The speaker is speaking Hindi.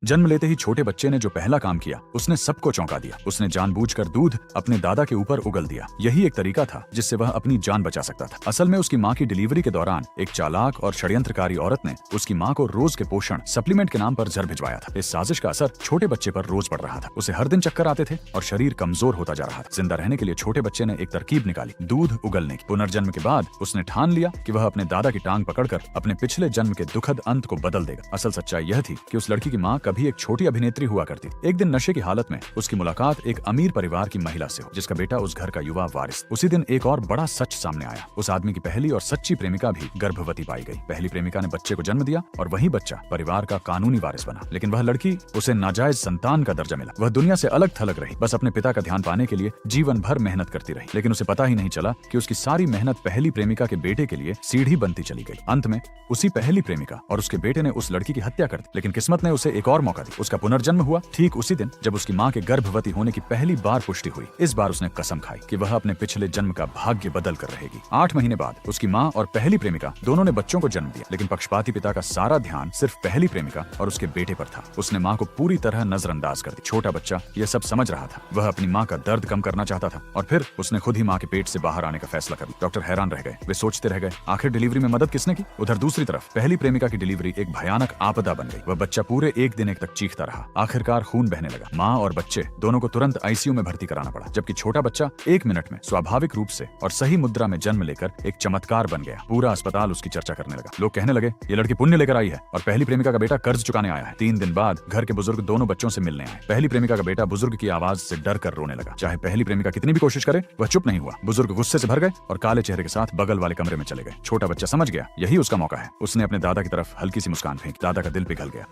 जन्म लेते ही छोटे बच्चे ने जो पहला काम किया उसने सबको चौंका दिया। उसने जानबूझकर दूध अपने दादा के ऊपर उगल दिया। यही एक तरीका था जिससे वह अपनी जान बचा सकता था। असल में उसकी माँ की डिलीवरी के दौरान एक चालाक और षड्यंत्रकारी औरत ने उसकी माँ को रोज के पोषण सप्लीमेंट के नाम पर जहर भिजवाया था। इस साजिश का असर छोटे बच्चे पर रोज पड़ रहा था। उसे हर दिन चक्कर आते थे और शरीर कमजोर होता जा रहा था। जिंदा रहने के लिए छोटे बच्चे ने एक तरकीब निकाली, दूध उगलने की। पुनर्जन्म के बाद उसने ठान लिया कि वह अपने दादा की टांग पकड़कर अपने पिछले जन्म के दुखद अंत को बदल देगा। असल सच्चाई यह थी कि उस लड़की की माँ कभी एक छोटी अभिनेत्री हुआ करती थी। एक दिन नशे की हालत में उसकी मुलाकात एक अमीर परिवार की महिला से हुई, जिसका बेटा उस घर का युवा वारिस। उसी दिन एक और बड़ा सच सामने आया। उस आदमी की पहली और सच्ची प्रेमिका भी गर्भवती पाई गई। पहली प्रेमिका ने बच्चे को जन्म दिया और वही बच्चा परिवार का कानूनी वारिस बना। लेकिन वह लड़की, उसे नाजायज संतान का दर्जा मिला। वह दुनिया से अलग थलग रही, बस अपने पिता का ध्यान पाने के लिए जीवन भर मेहनत करती रही। लेकिन उसे पता ही नहीं चला कि उसकी सारी मेहनत पहली प्रेमिका के बेटे के लिए सीढ़ी बनती चली गई। अंत में उसी पहली प्रेमिका और उसके बेटे ने उस लड़की की हत्या कर दी। लेकिन किस्मत ने उसे एक और मौका दी। उसका पुनर्जन्म हुआ ठीक उसी दिन जब उसकी माँ के गर्भवती होने की पहली बार पुष्टि हुई। इस बार उसने कसम खाई कि वह अपने पिछले जन्म का भाग्य बदल कर रहेगी। 8 महीने बाद उसकी माँ और पहली प्रेमिका दोनों ने बच्चों को जन्म दिया। लेकिन पक्षपाती पिता का सारा ध्यान सिर्फ पहली प्रेमिका और उसके बेटे पर था। उसने माँ को पूरी तरह नजरअंदाज कर दी। छोटा बच्चा यह सब समझ रहा था। वह अपनी माँ का दर्द कम करना चाहता था और फिर उसने खुद ही माँ के पेट से बाहर आने का फैसला कर लिया। डॉक्टर हैरान रह गए। वे सोचते रह गए, आखिर डिलीवरी में मदद किसने की? उधर दूसरी तरफ पहली प्रेमिका की डिलीवरी एक भयानक आपदा बन गई। वह बच्चा पूरे एक दिन तक चीखता रहा। आखिरकार खून बहने लगा। माँ और बच्चे दोनों को तुरंत आईसीयू में भर्ती कराना पड़ा, जबकि छोटा बच्चा 1 मिनट में स्वाभाविक रूप से और सही मुद्रा में जन्म लेकर एक चमत्कार बन गया। पूरा अस्पताल उसकी चर्चा करने लगा। लोग कहने लगे, ये लड़की पुण्य लेकर आई है और पहली प्रेमिका का बेटा कर्ज चुकाने आया है। 3 दिन बाद घर के बुजुर्ग दोनों बच्चों से मिलने आए। पहली प्रेमिका का बेटा बुजुर्ग की आवाज से डर कर रोने लगा। चाहे पहली प्रेमिका कितनी भी कोशिश करे, वह चुप नहीं हुआ। बुजुर्ग गुस्से से भर गए और काले चेहरे के साथ बगल वाले कमरे में चले गए। छोटा बच्चा समझ गया यही उसका मौका है। उसने अपने दादा की तरफ हल्की सी मुस्कान फेंकी। दादा का दिल पिघल गया।